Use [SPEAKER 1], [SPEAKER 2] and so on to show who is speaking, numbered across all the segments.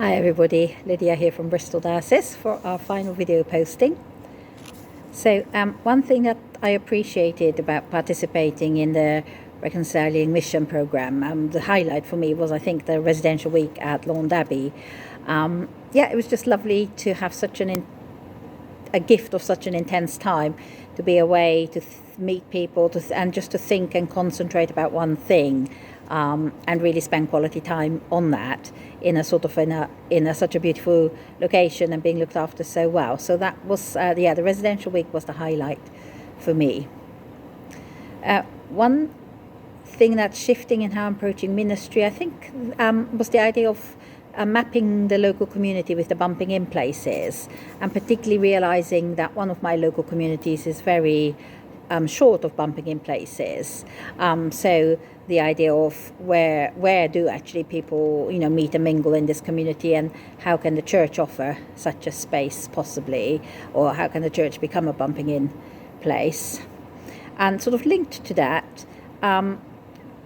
[SPEAKER 1] Hi everybody, Lydia here from Bristol Diocese for our final video posting. So one thing that I appreciated about participating in the Reconciling mission programme, the highlight for me was, I think, the residential week at Lawn Abbey. It was just lovely to have such a gift of such an intense time, to be away, to meet people, and just to think and concentrate about one thing, and really spend quality time on that in such a beautiful location and being looked after so well. So that was the residential week was the highlight for me. One thing that's shifting in how I'm approaching ministry, I think, was the idea of mapping the local community with the bumping in places, and particularly realizing that one of my local communities is very short of bumping in places. So the idea of where do actually people meet and mingle in this community, and how can the church offer such a space possibly, or how can the church become a bumping in place? And sort of linked to that,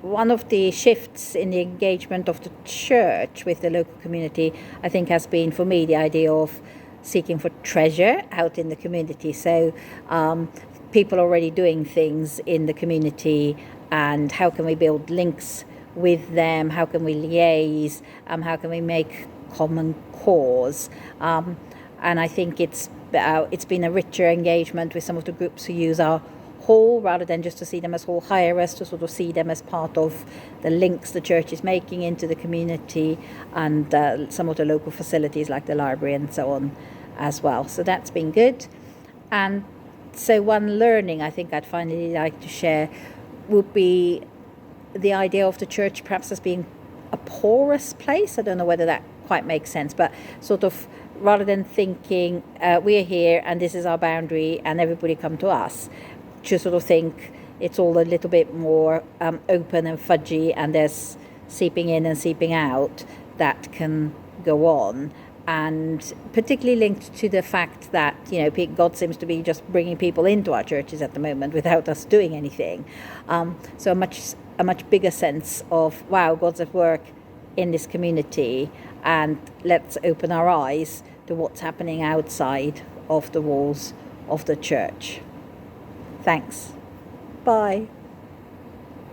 [SPEAKER 1] one of the shifts in the engagement of the church with the local community, I think, has been for me the idea of seeking for treasure out in the community. So people already doing things in the community, and how can we build links with them, how can we liaise, how can we make common cause, and I think it's been a richer engagement with some of the groups who use our hall, rather than just to see them as hall hirers, to sort of see them as part of the links the church is making into the community, and some of the local facilities like the library and so on as well. So that's been good. And so one learning I think I'd finally like to share would be the idea of the church perhaps as being a porous place. I don't know whether that quite makes sense, but sort of rather than thinking we're here and this is our boundary and everybody come to us, to sort of think it's all a little bit more open and fudgy, and there's seeping in and seeping out that can go on. And particularly linked to the fact that God seems to be just bringing people into our churches at the moment without us doing anything. So a much bigger sense of, wow, God's at work in this community, and let's open our eyes to what's happening outside of the walls of the church. Thanks. Bye.